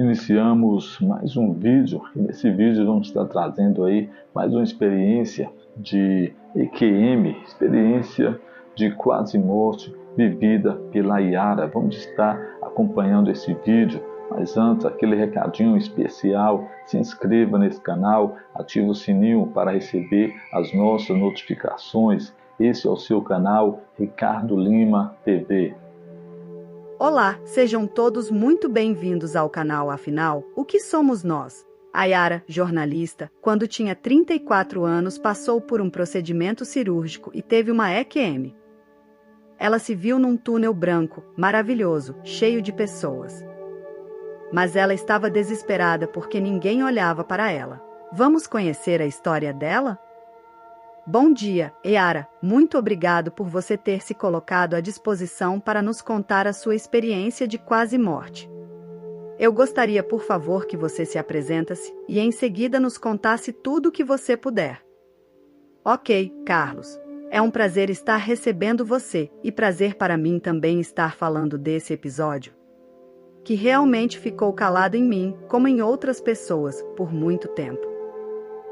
Iniciamos mais um vídeo e nesse vídeo vamos estar trazendo aí mais uma experiência de EQM, experiência de quase morte vivida pela Yara. Vamos estar acompanhando esse vídeo, mas antes aquele recadinho especial: se inscreva nesse canal, ative o sininho para receber as nossas notificações. Esse é o seu canal Ricardo Lima TV. Olá, sejam todos muito bem-vindos ao canal. Afinal, o que somos nós? A Yara, jornalista, quando tinha 34 anos, passou por um procedimento cirúrgico e teve uma EQM. Ela se viu num túnel branco, maravilhoso, cheio de pessoas. Mas ela estava desesperada porque ninguém olhava para ela. Vamos conhecer a história dela? Bom dia, Yara. Muito obrigado por você ter se colocado à disposição para nos contar a sua experiência de quase morte. Eu gostaria, por favor, que você se apresentasse e em seguida nos contasse tudo o que você puder. Ok, Carlos. É um prazer estar recebendo você e prazer para mim também estar falando desse episódio, que realmente ficou calado em mim, como em outras pessoas, por muito tempo.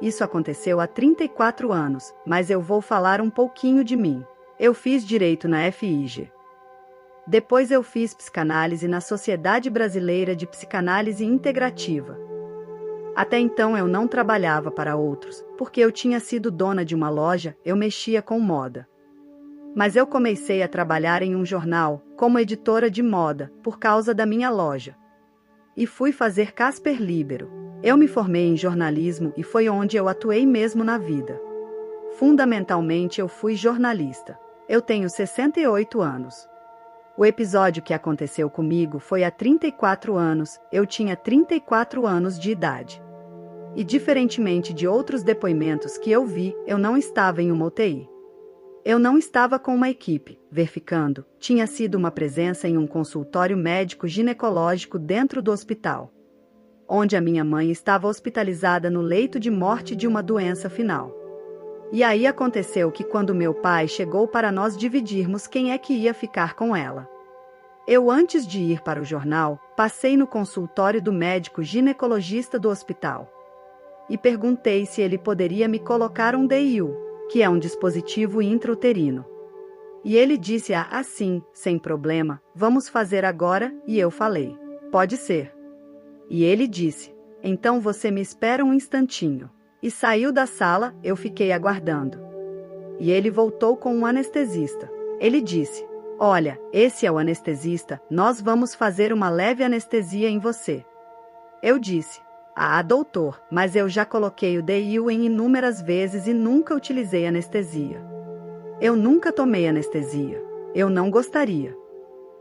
Isso aconteceu há 34 anos, mas eu vou falar um pouquinho de mim. Eu fiz Direito na FIG. Depois eu fiz Psicanálise na Sociedade Brasileira de Psicanálise Integrativa. Até então eu não trabalhava para outros, porque eu tinha sido dona de uma loja, eu mexia com moda. Mas eu comecei a trabalhar em um jornal, como editora de moda, por causa da minha loja. E fui fazer Casper Libero. Eu me formei em jornalismo e foi onde eu atuei mesmo na vida. Fundamentalmente eu fui jornalista. Eu tenho 68 anos. O episódio que aconteceu comigo foi há 34 anos, eu tinha 34 anos de idade. E diferentemente de outros depoimentos que eu vi, eu não estava em uma UTI. Eu não estava com uma equipe, verificando, tinha sido uma presença em um consultório médico ginecológico dentro do hospital, onde a minha mãe estava hospitalizada no leito de morte de uma doença final. E aí aconteceu que quando meu pai chegou para nós dividirmos quem é que ia ficar com ela. Eu, antes de ir para o jornal, passei no consultório do médico ginecologista do hospital e perguntei se ele poderia me colocar um DIU, que é um dispositivo intrauterino. E ele disse assim, sem problema, vamos fazer agora, e eu falei, pode ser. E ele disse, então você me espera um instantinho. E saiu da sala, eu fiquei aguardando. E ele voltou com um anestesista. Ele disse, olha, esse é o anestesista, nós vamos fazer uma leve anestesia em você. Eu disse, doutor, mas eu já coloquei o DIU em inúmeras vezes e nunca utilizei anestesia. Eu nunca tomei anestesia. Eu não gostaria.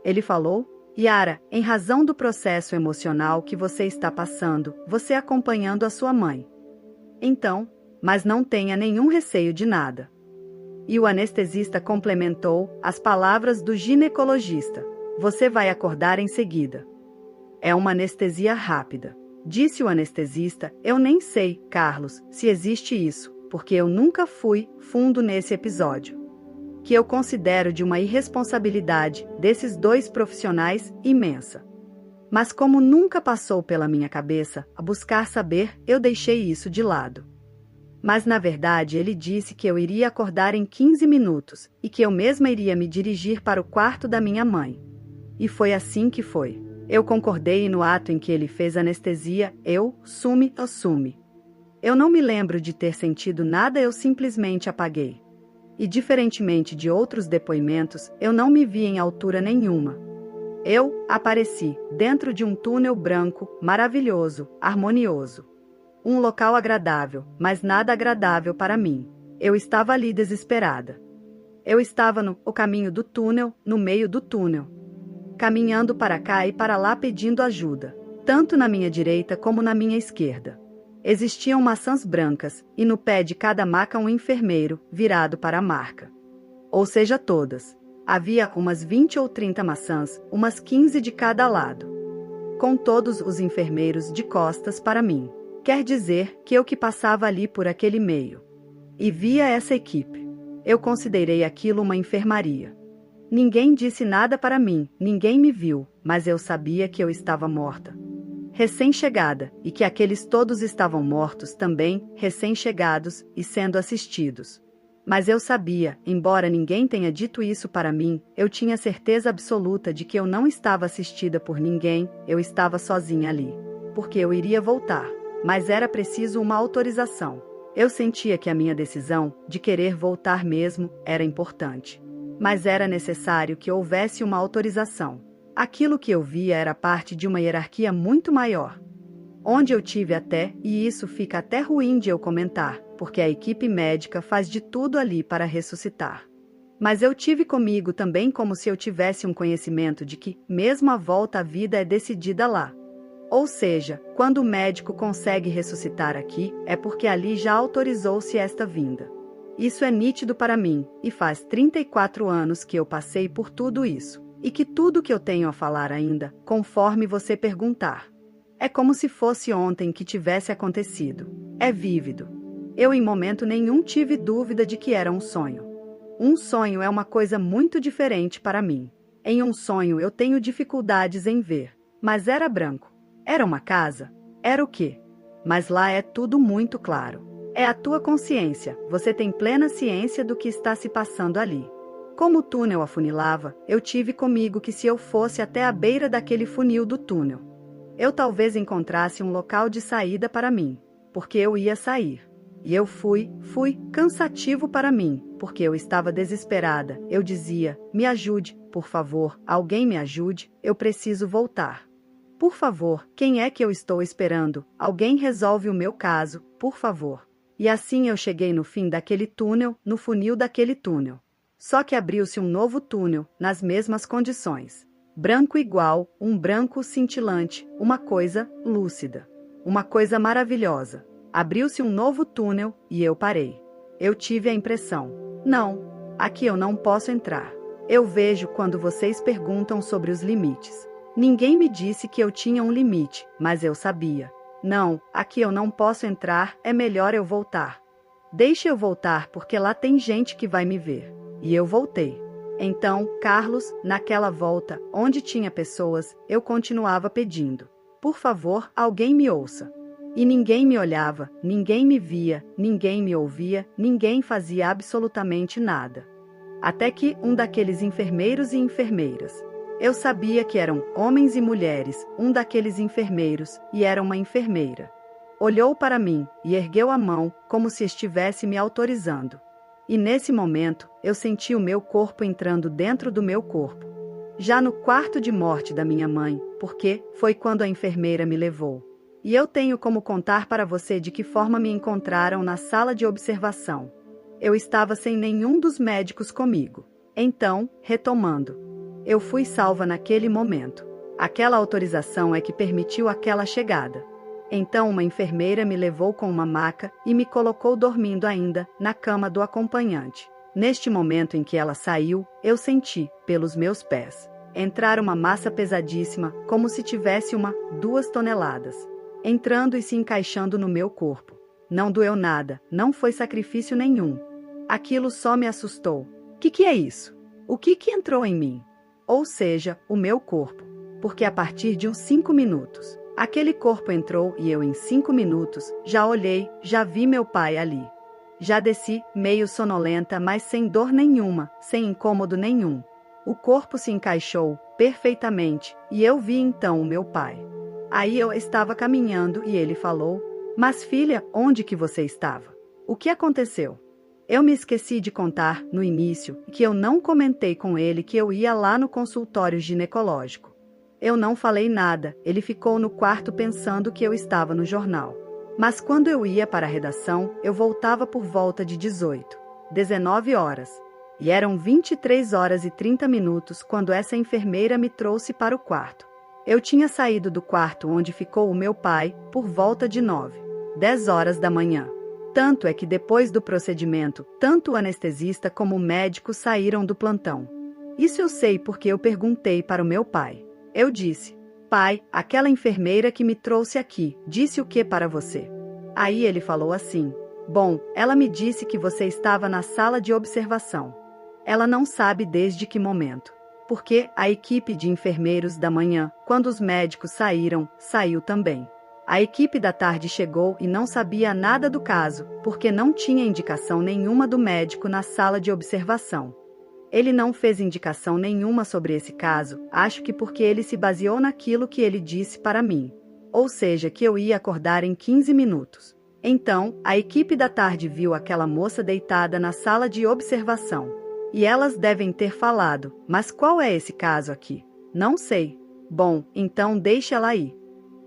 Ele falou, Yara, em razão do processo emocional que você está passando, você acompanhando a sua mãe. Então, mas não tenha nenhum receio de nada. E o anestesista complementou as palavras do ginecologista. Você vai acordar em seguida. É uma anestesia rápida. Disse o anestesista, eu nem sei, Carlos, se existe isso, porque eu nunca fui fundo nesse episódio, que eu considero de uma irresponsabilidade desses dois profissionais imensa. Mas como nunca passou pela minha cabeça a buscar saber, eu deixei isso de lado. Mas na verdade ele disse que eu iria acordar em 15 minutos e que eu mesma iria me dirigir para o quarto da minha mãe. E foi assim que foi. Eu concordei e no ato em que ele fez anestesia, eu assume. Eu não me lembro de ter sentido nada, eu simplesmente apaguei. E diferentemente de outros depoimentos, eu não me vi em altura nenhuma. Eu apareci dentro de um túnel branco, maravilhoso, harmonioso. Um local agradável, mas nada agradável para mim. Eu estava ali desesperada. Eu estava no caminho do túnel, no meio do túnel, caminhando para cá e para lá pedindo ajuda, tanto na minha direita como na minha esquerda. Existiam maçãs brancas, e no pé de cada maca um enfermeiro, virado para a marca. Ou seja, todas. Havia umas 20 ou 30 maçãs, umas 15 de cada lado. Com todos os enfermeiros de costas para mim. Quer dizer que eu que passava ali por aquele meio. E via essa equipe. Eu considerei aquilo uma enfermaria. Ninguém disse nada para mim, ninguém me viu, mas eu sabia que eu estava morta. recém-chegada, e que aqueles todos estavam mortos também, recém-chegados, e sendo assistidos. Mas eu sabia, embora ninguém tenha dito isso para mim, eu tinha certeza absoluta de que eu não estava assistida por ninguém, eu estava sozinha ali. Porque eu iria voltar. Mas era preciso uma autorização. Eu sentia que a minha decisão, de querer voltar mesmo, era importante. Mas era necessário que houvesse uma autorização. Aquilo que eu via era parte de uma hierarquia muito maior. Onde eu tive até, e isso fica até ruim de eu comentar, porque a equipe médica faz de tudo ali para ressuscitar. Mas eu tive comigo também como se eu tivesse um conhecimento de que, mesmo a volta à vida é decidida lá. Ou seja, quando o médico consegue ressuscitar aqui, é porque ali já autorizou-se esta vinda. Isso é nítido para mim, e faz 34 anos que eu passei por tudo isso, e que tudo que eu tenho a falar ainda, conforme você perguntar. É como se fosse ontem que tivesse acontecido. É vívido. Eu em momento nenhum tive dúvida de que era um sonho. Um sonho é uma coisa muito diferente para mim. Em um sonho eu tenho dificuldades em ver. Mas era branco. Era uma casa? Era o quê? Mas lá é tudo muito claro. É a tua consciência. Você tem plena ciência do que está se passando ali. Como o túnel afunilava, eu tive comigo que se eu fosse até a beira daquele funil do túnel, eu talvez encontrasse um local de saída para mim, porque eu ia sair. E eu fui cansativo para mim, porque eu estava desesperada. Eu dizia, me ajude, por favor, alguém me ajude, eu preciso voltar. Por favor, quem é que eu estou esperando? Alguém resolve o meu caso, por favor. E assim eu cheguei no fim daquele túnel, no funil daquele túnel. Só que abriu-se um novo túnel, nas mesmas condições. Branco igual, um branco cintilante, uma coisa lúcida. Uma coisa maravilhosa. Abriu-se um novo túnel e eu parei. Eu tive a impressão: não, aqui eu não posso entrar. Eu vejo quando vocês perguntam sobre os limites. Ninguém me disse que eu tinha um limite, mas eu sabia. Não, aqui eu não posso entrar, é melhor eu voltar. Deixe eu voltar porque lá tem gente que vai me ver. E eu voltei. Então, Carlos, naquela volta, onde tinha pessoas, eu continuava pedindo: por favor, alguém me ouça. E ninguém me olhava, ninguém me via, ninguém me ouvia, ninguém fazia absolutamente nada. Até que um daqueles enfermeiros e enfermeiras, eu sabia que eram homens e mulheres, um daqueles enfermeiros, e era uma enfermeira, olhou para mim e ergueu a mão, como se estivesse me autorizando. E nesse momento, eu senti o meu corpo entrando dentro do meu corpo. Já no quarto de morte da minha mãe, porque foi quando a enfermeira me levou. E eu tenho como contar para você de que forma me encontraram na sala de observação. Eu estava sem nenhum dos médicos comigo. Então, retomando, eu fui salva naquele momento. Aquela autorização é que permitiu aquela chegada. Então uma enfermeira me levou com uma maca e me colocou dormindo ainda, na cama do acompanhante. Neste momento em que ela saiu, eu senti, pelos meus pés, entrar uma massa pesadíssima, como se tivesse 2 toneladas, entrando e se encaixando no meu corpo. Não doeu nada, não foi sacrifício nenhum. Aquilo só me assustou. Que é isso? O que entrou em mim? Ou seja, o meu corpo. Porque a partir de uns 5 minutos, aquele corpo entrou e eu em 5 minutos, já olhei, já vi meu pai ali. Já desci, meio sonolenta, mas sem dor nenhuma, sem incômodo nenhum. O corpo se encaixou, perfeitamente, e eu vi então o meu pai. Aí eu estava caminhando e ele falou: mas filha, onde que você estava? O que aconteceu? Eu me esqueci de contar, no início, que eu não comentei com ele que eu ia lá no consultório ginecológico. Eu não falei nada, ele ficou no quarto pensando que eu estava no jornal. Mas quando eu ia para a redação, eu voltava por volta de 19 horas. E eram 23 horas e 30 minutos quando essa enfermeira me trouxe para o quarto. Eu tinha saído do quarto onde ficou o meu pai, por volta de 10 horas da manhã. Tanto é que depois do procedimento, tanto o anestesista como o médico saíram do plantão. Isso eu sei porque eu perguntei para o meu pai. Eu disse: pai, aquela enfermeira que me trouxe aqui, disse o que para você? Aí ele falou assim: bom, ela me disse que você estava na sala de observação. Ela não sabe desde que momento. porque a equipe de enfermeiros da manhã, quando os médicos saíram, saiu também. A equipe da tarde chegou e não sabia nada do caso, porque não tinha indicação nenhuma do médico na sala de observação. Ele não fez indicação nenhuma sobre esse caso, acho que porque ele se baseou naquilo que ele disse para mim. Ou seja, que eu ia acordar em 15 minutos. Então, a equipe da tarde viu aquela moça deitada na sala de observação. E elas devem ter falado, mas qual é esse caso aqui? Não sei. Bom, então deixe ela aí.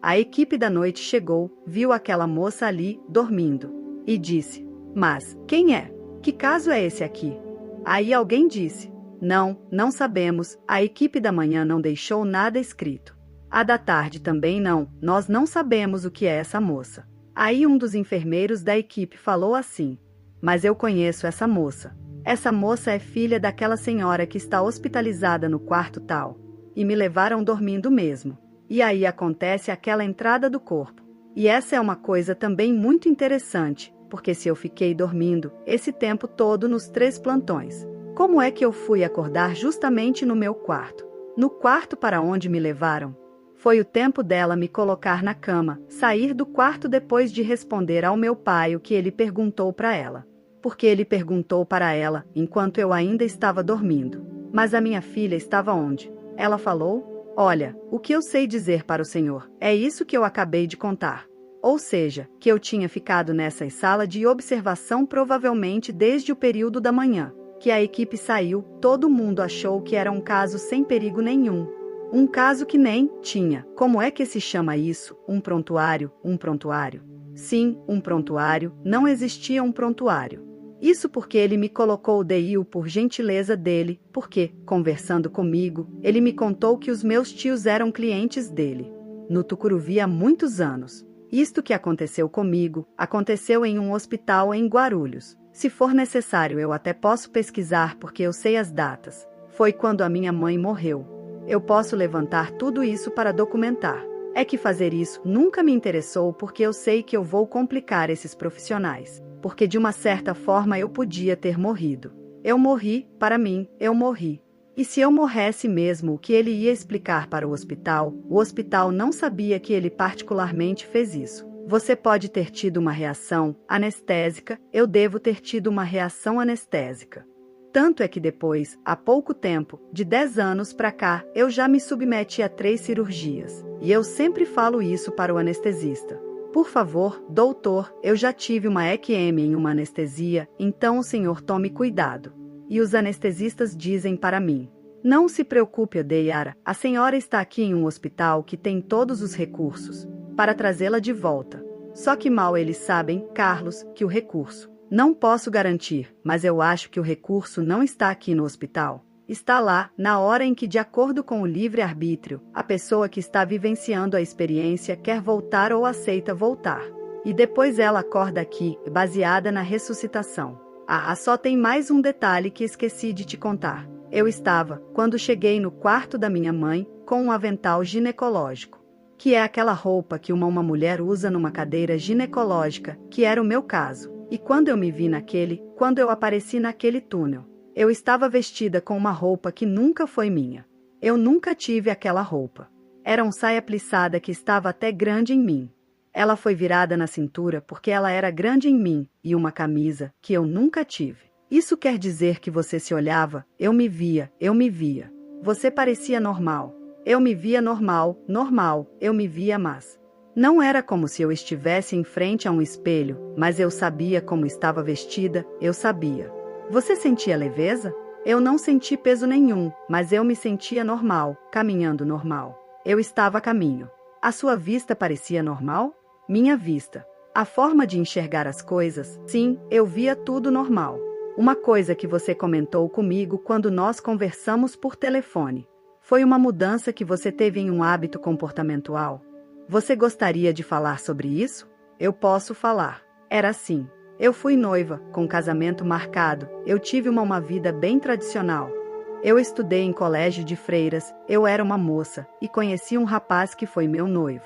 A equipe da noite chegou, viu aquela moça ali, dormindo. E disse, mas, quem é? Que caso é esse aqui? Aí alguém disse, não sabemos, a equipe da manhã não deixou nada escrito. A da tarde também não, nós não sabemos o que é essa moça. Aí um dos enfermeiros da equipe falou assim, mas eu conheço essa moça. Essa moça é filha daquela senhora que está hospitalizada no quarto tal. E me levaram dormindo mesmo. E aí acontece aquela entrada do corpo. E essa é uma coisa também muito interessante, porque se eu fiquei dormindo esse tempo todo nos 3 plantões, como é que eu fui acordar justamente no meu quarto? No quarto para onde me levaram? Foi o tempo dela me colocar na cama, sair do quarto depois de responder ao meu pai o que ele perguntou para ela. Porque ele perguntou para ela, enquanto eu ainda estava dormindo. Mas a minha filha estava onde? Ela falou, olha, o que eu sei dizer para o senhor, é isso que eu acabei de contar. Ou seja, que eu tinha ficado nessa sala de observação provavelmente desde o período da manhã. Que a equipe saiu, todo mundo achou que era um caso sem perigo nenhum. Um caso que nem tinha. Como é que se chama isso? Um prontuário? Um prontuário? Sim, um prontuário. Não existia um prontuário. Isso porque ele me colocou o DIU por gentileza dele, porque, conversando comigo, ele me contou que os meus tios eram clientes dele. No Tucuruvi há muitos anos. Isto que aconteceu comigo, aconteceu em um hospital em Guarulhos. Se for necessário, eu até posso pesquisar porque eu sei as datas. Foi quando a minha mãe morreu. Eu posso levantar tudo isso para documentar. É que fazer isso nunca me interessou porque eu sei que eu vou complicar esses profissionais. Porque de uma certa forma eu podia ter morrido. Eu morri, para mim, eu morri. E se eu morresse mesmo, o que ele ia explicar para o hospital não sabia que ele particularmente fez isso. Você pode ter tido uma reação anestésica, eu devo ter tido uma reação anestésica. Tanto é que depois, há pouco tempo, de 10 anos para cá, eu já me submeti a 3 cirurgias. E eu sempre falo isso para o anestesista. Por favor, doutor, eu já tive uma EQM em uma anestesia, então o senhor tome cuidado. E os anestesistas dizem para mim, não se preocupe, Odeyara, a senhora está aqui em um hospital que tem todos os recursos para trazê-la de volta. Só que mal eles sabem, Carlos, que o recurso. Não posso garantir, mas eu acho que o recurso não está aqui no hospital. Está lá, na hora em que, de acordo com o livre-arbítrio, a pessoa que está vivenciando a experiência quer voltar ou aceita voltar. E depois ela acorda aqui, baseada na ressuscitação. Só tem mais um detalhe que esqueci de te contar. Eu estava, quando cheguei no quarto da minha mãe, com um avental ginecológico. Que é aquela roupa que uma mulher usa numa cadeira ginecológica, que era o meu caso. E quando eu me vi quando eu apareci naquele túnel, eu estava vestida com uma roupa que nunca foi minha. Eu nunca tive aquela roupa. Era uma saia plissada que estava até grande em mim. Ela foi virada na cintura porque ela era grande em mim, e uma camisa que eu nunca tive. Isso quer dizer que você se olhava, eu me via. Você parecia normal. Eu me via normal, eu me via mas. Não era como se eu estivesse em frente a um espelho, mas eu sabia como estava vestida, eu sabia. Você sentia leveza? Eu não senti peso nenhum, mas eu me sentia normal, caminhando normal. Eu estava a caminho. A sua vista parecia normal? Minha vista. A forma de enxergar as coisas, sim, eu via tudo normal. Uma coisa que você comentou comigo quando nós conversamos por telefone. Foi uma mudança que você teve em um hábito comportamental. Você gostaria de falar sobre isso? Eu posso falar. Era assim. Eu fui noiva, com casamento marcado, eu tive uma vida bem tradicional. Eu estudei em colégio de freiras, eu era uma moça, e conheci um rapaz que foi meu noivo.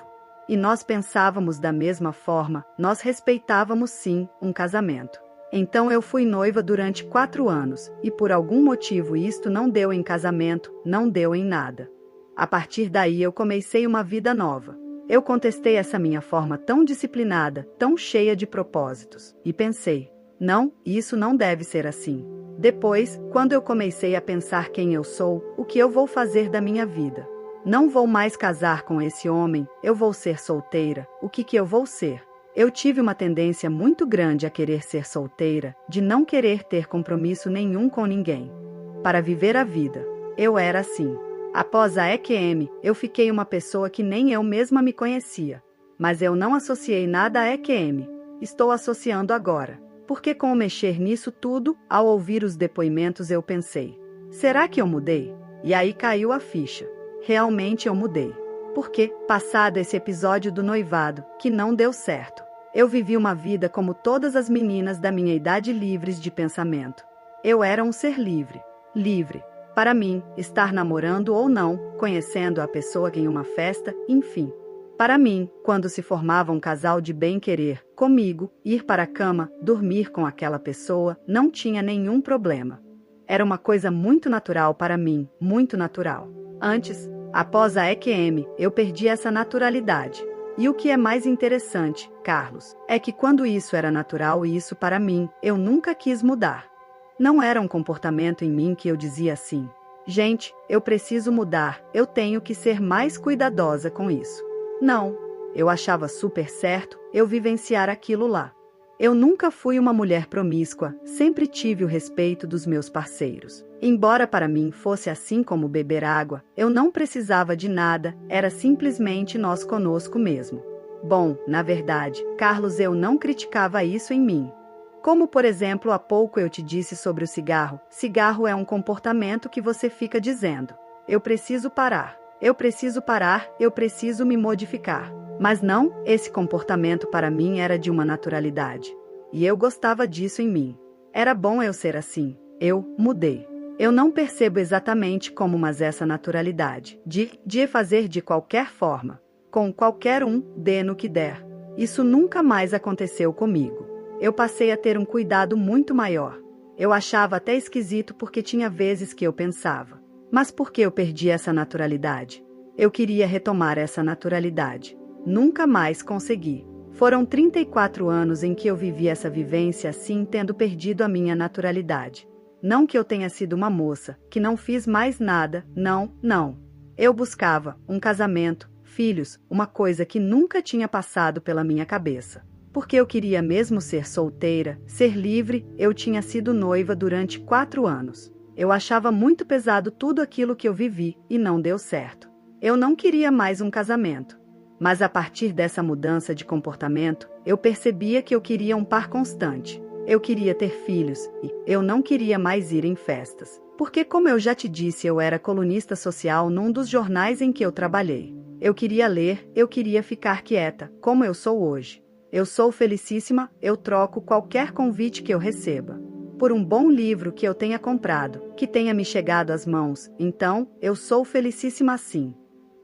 E nós pensávamos da mesma forma, nós respeitávamos sim, um casamento. Então eu fui noiva durante 4 anos, e por algum motivo isto não deu em casamento, não deu em nada. A partir daí eu comecei uma vida nova. Eu contestei essa minha forma tão disciplinada, tão cheia de propósitos, e pensei, não, isso não deve ser assim. Depois, quando eu comecei a pensar quem eu sou, o que eu vou fazer da minha vida? Não vou mais casar com esse homem, eu vou ser solteira, o que eu vou ser? Eu tive uma tendência muito grande a querer ser solteira, de não querer ter compromisso nenhum com ninguém. Para viver a vida, eu era assim. Após a EQM, eu fiquei uma pessoa que nem eu mesma me conhecia. Mas eu não associei nada a EQM. Estou associando agora. Porque com o mexer nisso tudo, ao ouvir os depoimentos eu pensei, será que eu mudei? E aí caiu a ficha. Realmente eu mudei. Porque, passado esse episódio do noivado, que não deu certo, eu vivi uma vida como todas as meninas da minha idade livres de pensamento. Eu era um ser livre. Livre. Para mim, estar namorando ou não, conhecendo a pessoa em uma festa, enfim. Para mim, quando se formava um casal de bem-querer, comigo, ir para a cama, dormir com aquela pessoa, não tinha nenhum problema. Era uma coisa muito natural para mim, muito natural. Antes, após a EQM, eu perdi essa naturalidade. E o que é mais interessante, Carlos, é que quando isso era natural e isso para mim, eu nunca quis mudar. Não era um comportamento em mim que eu dizia assim, gente, eu preciso mudar, eu tenho que ser mais cuidadosa com isso. Não, eu achava super certo eu vivenciar aquilo lá. Eu nunca fui uma mulher promíscua, sempre tive o respeito dos meus parceiros. Embora para mim fosse assim como beber água, eu não precisava de nada, era simplesmente nós conosco mesmo. Bom, na verdade, Carlos, eu não criticava isso em mim. Como, por exemplo, há pouco eu te disse sobre o cigarro. Cigarro é um comportamento que você fica dizendo, eu preciso parar, eu preciso parar, eu preciso me modificar. Mas não, esse comportamento para mim era de uma naturalidade. E eu gostava disso em mim. Era bom eu ser assim. Eu mudei. Eu não percebo exatamente como, mas essa naturalidade de fazer de qualquer forma, com qualquer um, dê no que der. Isso nunca mais aconteceu comigo. Eu passei a ter um cuidado muito maior. Eu achava até esquisito porque tinha vezes que eu pensava, mas por que eu perdi essa naturalidade? Eu queria retomar essa naturalidade. Nunca mais consegui. Foram 34 anos em que eu vivi essa vivência assim, tendo perdido a minha naturalidade. Não que eu tenha sido uma moça, que não fiz mais nada, não. Eu buscava um casamento, filhos, uma coisa que nunca tinha passado pela minha cabeça. Porque eu queria mesmo ser solteira, ser livre, eu tinha sido noiva durante 4 anos. Eu achava muito pesado tudo aquilo que eu vivi, e não deu certo. Eu não queria mais um casamento. Mas a partir dessa mudança de comportamento, eu percebia que eu queria um par constante. Eu queria ter filhos, e eu não queria mais ir em festas. Porque, como eu já te disse, eu era colunista social num dos jornais em que eu trabalhei. Eu queria ler, eu queria ficar quieta, como eu sou hoje. Eu sou felicíssima, eu troco qualquer convite que eu receba por um bom livro que eu tenha comprado, que tenha me chegado às mãos, então, eu sou felicíssima assim.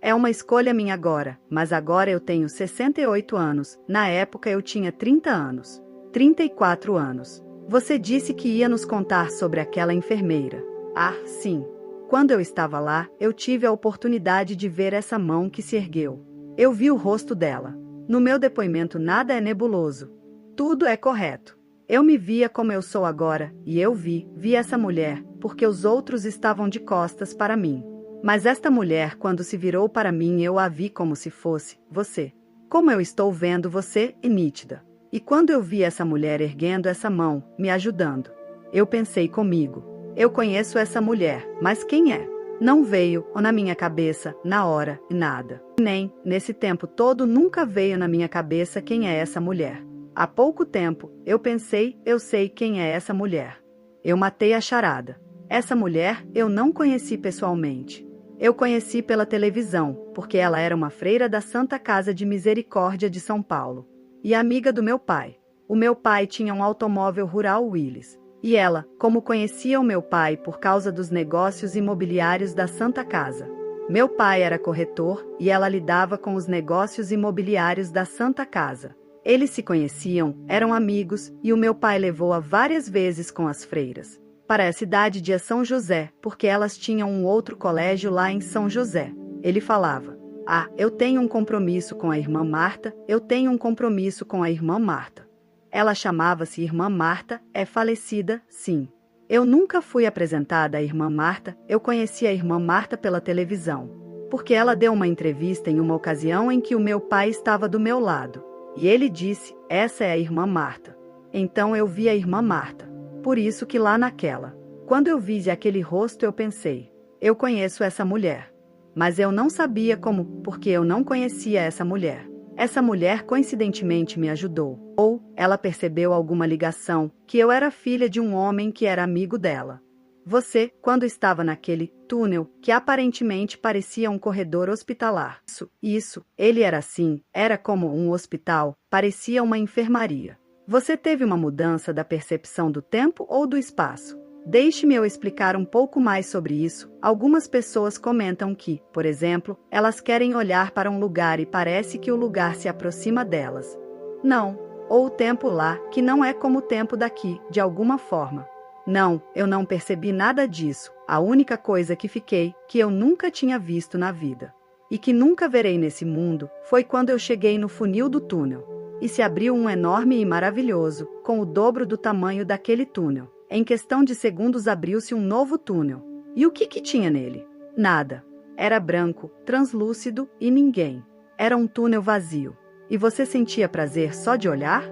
É uma escolha minha agora, mas agora eu tenho 68 anos, na época eu tinha 30 anos. 34 anos. Você disse que ia nos contar sobre aquela enfermeira. Ah, sim. Quando eu estava lá, eu tive a oportunidade de ver essa mão que se ergueu. Eu vi o rosto dela. No meu depoimento nada é nebuloso. Tudo é correto. Eu me via como eu sou agora, e eu vi essa mulher, porque os outros estavam de costas para mim. Mas esta mulher, quando se virou para mim, eu a vi como se fosse você. Como eu estou vendo você, é nítida. E quando eu vi essa mulher erguendo essa mão, me ajudando, eu pensei comigo, eu conheço essa mulher, mas quem é? Não veio, ou na minha cabeça, na hora, nada. Nem, nesse tempo todo, nunca veio na minha cabeça quem é essa mulher. Há pouco tempo, eu pensei, eu sei quem é essa mulher. Eu matei a charada. Essa mulher, eu não conheci pessoalmente. Eu conheci pela televisão, porque ela era uma freira da Santa Casa de Misericórdia de São Paulo. E amiga do meu pai. O meu pai tinha um automóvel rural Willys. E ela, como conhecia o meu pai por causa dos negócios imobiliários da Santa Casa. Meu pai era corretor, e ela lidava com os negócios imobiliários da Santa Casa. Eles se conheciam, eram amigos, e o meu pai levou-a várias vezes com as freiras para a cidade de São José, porque elas tinham um outro colégio lá em São José. Ele falava: "Ah, eu tenho um compromisso com a irmã Marta, eu tenho um compromisso com a irmã Marta." Ela chamava-se Irmã Marta, é falecida, sim. Eu nunca fui apresentada à irmã Marta, eu conheci a irmã Marta pela televisão, porque ela deu uma entrevista em uma ocasião em que o meu pai estava do meu lado. E ele disse: "Essa é a irmã Marta." Então eu vi a irmã Marta. Por isso que lá naquela, quando eu vi aquele rosto, eu pensei: eu conheço essa mulher. Mas eu não sabia como, porque eu não conhecia essa mulher. Essa mulher coincidentemente me ajudou. Ou, ela percebeu alguma ligação, que eu era filha de um homem que era amigo dela. Você, quando estava naquele túnel, que aparentemente parecia um corredor hospitalar. Isso, ele era assim, era como um hospital, parecia uma enfermaria. Você teve uma mudança da percepção do tempo ou do espaço? Deixe-me eu explicar um pouco mais sobre isso. Algumas pessoas comentam que, por exemplo, elas querem olhar para um lugar e parece que o lugar se aproxima delas. Não, ou o tempo lá, que não é como o tempo daqui, de alguma forma. Não, eu não percebi nada disso. A única coisa que fiquei, que eu nunca tinha visto na vida, e que nunca verei nesse mundo, foi quando eu cheguei no funil do túnel. E se abriu um enorme e maravilhoso, com o dobro do tamanho daquele túnel. Em questão de segundos abriu-se um novo túnel. E o que tinha nele? Nada. Era branco, translúcido e ninguém. Era um túnel vazio. E você sentia prazer só de olhar?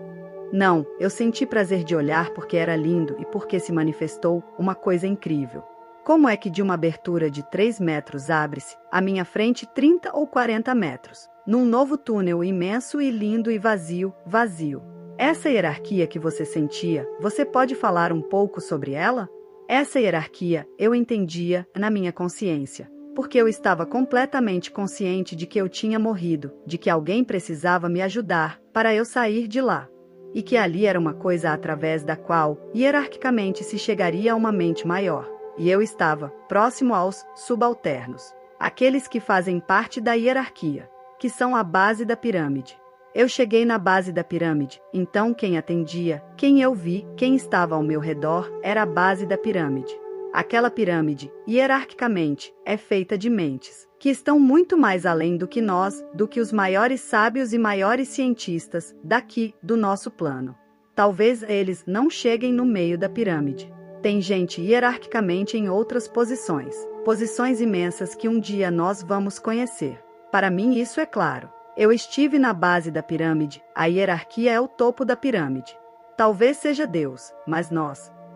Não, eu senti prazer de olhar porque era lindo e porque se manifestou uma coisa incrível. Como é que de uma abertura de 3 metros abre-se, à minha frente 30 ou 40 metros, num novo túnel imenso e lindo e vazio, vazio? Essa hierarquia que você sentia, você pode falar um pouco sobre ela? Essa hierarquia eu entendia na minha consciência, porque eu estava completamente consciente de que eu tinha morrido, de que alguém precisava me ajudar para eu sair de lá. E que ali era uma coisa através da qual, hierarquicamente, se chegaria a uma mente maior. E eu estava próximo aos subalternos, aqueles que fazem parte da hierarquia, que são a base da pirâmide. Eu cheguei na base da pirâmide, então quem atendia, quem eu vi, quem estava ao meu redor, era a base da pirâmide. Aquela pirâmide, hierarquicamente, é feita de mentes, que estão muito mais além do que nós, do que os maiores sábios e maiores cientistas, daqui, do nosso plano. Talvez eles não cheguem no meio da pirâmide. Tem gente hierarquicamente em outras posições, posições imensas que um dia nós vamos conhecer. Para mim isso é claro. Eu estive na base da pirâmide, a hierarquia é o topo da pirâmide. Talvez seja Deus, mas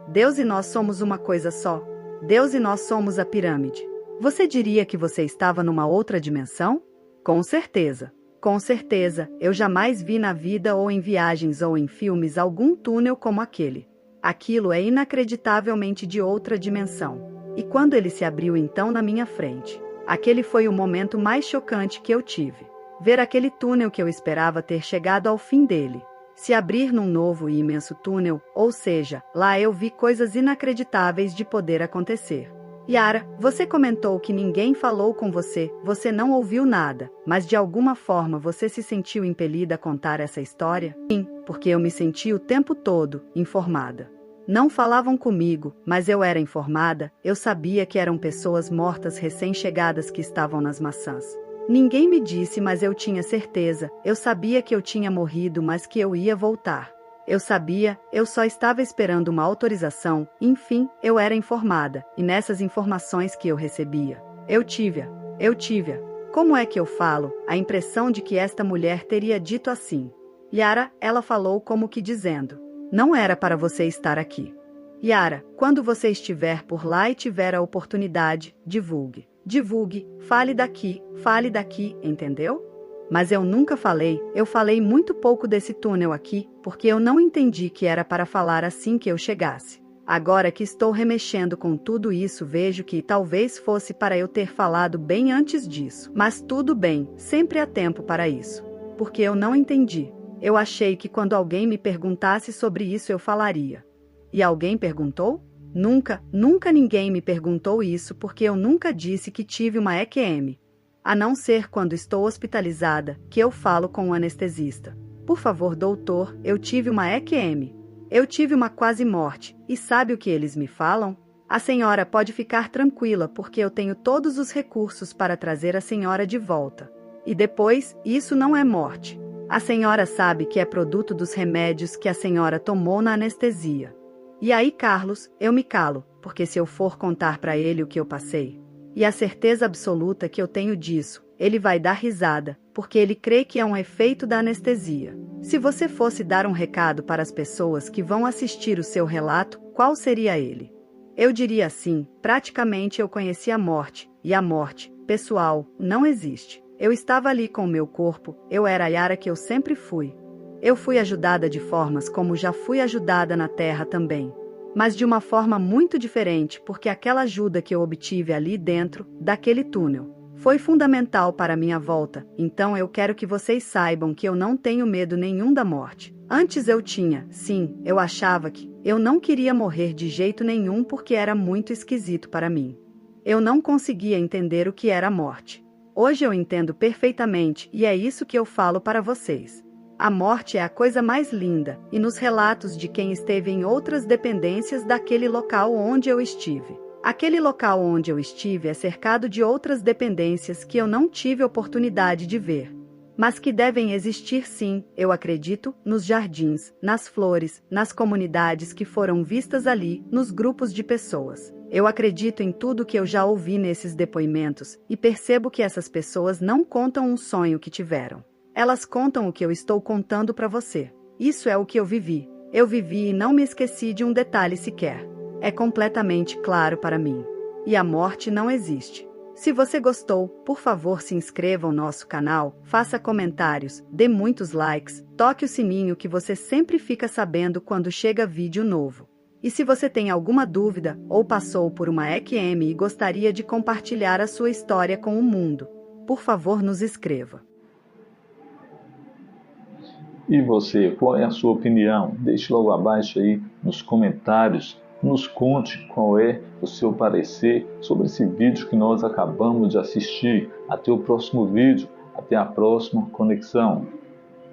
Deus e nós somos uma coisa só. Deus e nós somos a pirâmide. Você diria que você estava numa outra dimensão? Com certeza. Com certeza, eu jamais vi na vida ou em viagens ou em filmes algum túnel como aquele. Aquilo é inacreditavelmente de outra dimensão. E quando ele se abriu então na minha frente, aquele foi o momento mais chocante que eu tive. Ver aquele túnel que eu esperava ter chegado ao fim dele se abrir num novo e imenso túnel, ou seja, lá eu vi coisas inacreditáveis de poder acontecer. Yara, você comentou que ninguém falou com você, você não ouviu nada, mas de alguma forma você se sentiu impelida a contar essa história? Sim, porque eu me senti o tempo todo informada. Não falavam comigo, mas eu era informada, eu sabia que eram pessoas mortas recém-chegadas que estavam nas maçãs. Ninguém me disse, mas eu tinha certeza, eu sabia que eu tinha morrido, mas que eu ia voltar. Eu sabia, eu só estava esperando uma autorização, enfim, eu era informada, e nessas informações que eu recebia, eu tive. Como é que eu falo, a impressão de que esta mulher teria dito assim. Yara, ela falou como que dizendo, não era para você estar aqui. Yara, quando você estiver por lá e tiver a oportunidade, divulgue, fale daqui, entendeu? Mas eu nunca falei, eu falei muito pouco desse túnel aqui, porque eu não entendi que era para falar assim que eu chegasse. Agora que estou remexendo com tudo isso, vejo que talvez fosse para eu ter falado bem antes disso. Mas tudo bem, sempre há tempo para isso. Porque eu não entendi. Eu achei que quando alguém me perguntasse sobre isso eu falaria. E alguém perguntou? Nunca ninguém me perguntou isso porque eu nunca disse que tive uma EQM. A não ser quando estou hospitalizada, que eu falo com o anestesista. Por favor, doutor, eu tive uma EQM. Eu tive uma quase morte, e sabe o que eles me falam? A senhora pode ficar tranquila porque eu tenho todos os recursos para trazer a senhora de volta. E depois, isso não é morte. A senhora sabe que é produto dos remédios que a senhora tomou na anestesia. E aí, Carlos, eu me calo, porque se eu for contar para ele o que eu passei, e a certeza absoluta que eu tenho disso, ele vai dar risada, porque ele crê que é um efeito da anestesia. Se você fosse dar um recado para as pessoas que vão assistir o seu relato, qual seria ele? Eu diria assim, praticamente eu conheci a morte, e a morte, pessoal, não existe. Eu estava ali com o meu corpo, eu era a Yara que eu sempre fui. Eu fui ajudada de formas como já fui ajudada na Terra também. Mas de uma forma muito diferente, porque aquela ajuda que eu obtive ali dentro, daquele túnel, foi fundamental para a minha volta. Então eu quero que vocês saibam que eu não tenho medo nenhum da morte. Antes eu tinha, sim, eu achava que eu não queria morrer de jeito nenhum porque era muito esquisito para mim. Eu não conseguia entender o que era a morte. Hoje eu entendo perfeitamente e é isso que eu falo para vocês. A morte é a coisa mais linda, e nos relatos de quem esteve em outras dependências daquele local onde eu estive. Aquele local onde eu estive é cercado de outras dependências que eu não tive oportunidade de ver. Mas que devem existir sim, eu acredito, nos jardins, nas flores, nas comunidades que foram vistas ali, nos grupos de pessoas. Eu acredito em tudo que eu já ouvi nesses depoimentos, e percebo que essas pessoas não contam um sonho que tiveram. Elas contam o que eu estou contando para você. Isso é o que eu vivi. Eu vivi e não me esqueci de um detalhe sequer. É completamente claro para mim. E a morte não existe. Se você gostou, por favor se inscreva no nosso canal, faça comentários, dê muitos likes, toque o sininho que você sempre fica sabendo quando chega vídeo novo. E se você tem alguma dúvida ou passou por uma EQM e gostaria de compartilhar a sua história com o mundo, por favor nos escreva. E você, qual é a sua opinião? Deixe logo abaixo aí nos comentários. Nos conte qual é o seu parecer sobre esse vídeo que nós acabamos de assistir. Até o próximo vídeo, até a próxima conexão.